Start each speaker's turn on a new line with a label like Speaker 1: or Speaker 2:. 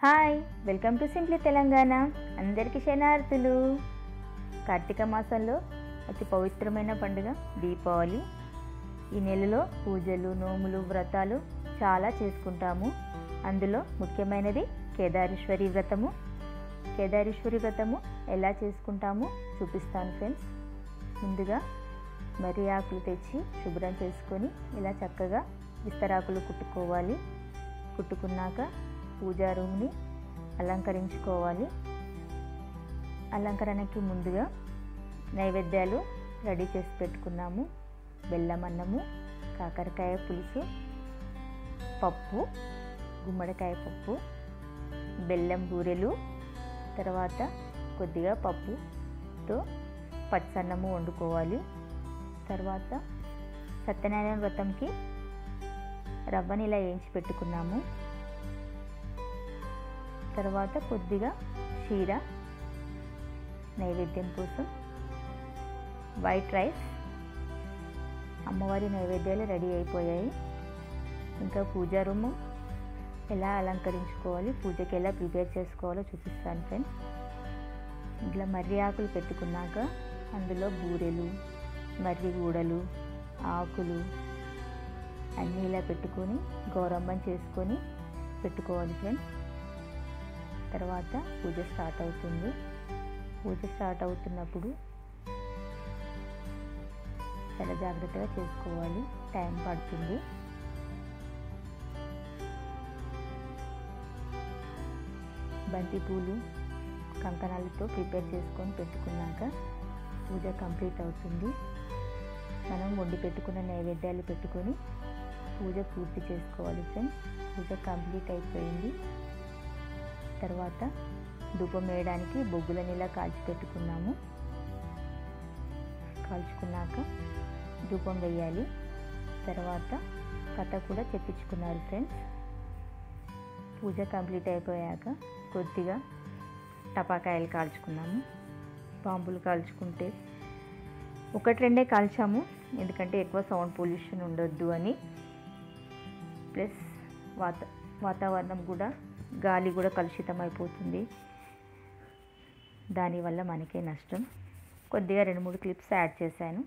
Speaker 1: Hi, welcome to simply Telangana. అందరికీ శరణార్థులు. కార్తీక మాసంలో అతి పవిత్రమైన పండుగ దీపావళి. ఈ నెలలో పూజలు, నోములు, వ్రతాలు చాలా చేసుకుంటాము. అందులో ముఖ్యమైనది కేదారేశ్వరి వ్రతము. కేదారేశ్వరి వ్రతము ఎలా చేసుకుంటామో చూపిస్తాను ఫ్రెండ్స్. ముందుగా మర్రి ఆకులు తెచ్చి శుభ్రం చేసుకొని ఇలా చక్కగా విస్తరాకులు కుట్టుకోవాలి. కుట్టుకున్నాక పూజా రూమ్ని అలంకరించుకోవాలి. అలంకరణకి ముందుగా నైవేద్యాలు రెడీ చేసి పెట్టుకున్నాము. బెల్లం అన్నము, కాకరకాయ పులుసు, పప్పు, గుమ్మడికాయ పప్పు, బెల్లం బూరెలు, తర్వాత కొద్దిగా పప్పుతో పచ్చన్నము వండుకోవాలి. తర్వాత సత్యనారాయణ వ్రతంకి రవ్వని ఇలా వేయించి పెట్టుకున్నాము. తర్వాత కొద్దిగా క్షీర నైవేద్యం కోసం, వైట్ రైస్. అమ్మవారి నైవేద్యాలు రెడీ అయిపోయాయి. ఇంకా పూజా రూము ఎలా అలంకరించుకోవాలి, పూజకి ఎలా ప్రిపేర్ చేసుకోవాలో చూపిస్తాను ఫ్రెండ్స్. ఇట్లా మర్రి ఆకులు పెట్టుకున్నాక అందులో బూరెలు, మర్రి గూడలు, ఆకులు అన్నీ ఇలా పెట్టుకొని గౌరమ్మని చేసుకొని పెట్టుకోవాలి ఫ్రెండ్స్. తర్వాత పూజ స్టార్ట్ అవుతుంది. పూజ స్టార్ట్ అవుతున్నప్పుడు చాలా జాగ్రత్తగా చేసుకోవాలి, టైం పడుతుంది. బంతి పూలు, కంకణాలతో ప్రిపేర్ చేసుకొని పెట్టుకున్నాక పూజ కంప్లీట్ అవుతుంది. మనం వండి పెట్టుకున్న నైవేద్యాలు పెట్టుకొని పూజ పూర్తి చేసుకోవాలి ఫ్రెండ్స్. పూజ కంప్లీట్ అయిపోయింది. తర్వాత ధూపం వేయడానికి బొగ్గులని ఇలా కాల్చి పెట్టుకున్నాము. కాల్చుకున్నాక ధూపం వేయాలి. తర్వాత కథ కూడా చెప్పించుకున్నారు ఫ్రెండ్స్. పూజ కంప్లీట్ అయిపోయాక కొద్దిగా టపాకాయలు కాల్చుకున్నాము. బాంబులు కాల్చుకుంటే ఒకటి రెండే కాల్చాము, ఎందుకంటే ఎక్కువ సౌండ్ పొల్యూషన్ ఉండొద్దు అని. ప్లస్ వాతావరణం కూడా, గాలి కూడా కలుషితం అయిపోతుంది, దానివల్ల మనకే నష్టం. కొద్దిగా 2-3 క్లిప్స్ యాడ్ చేశాను.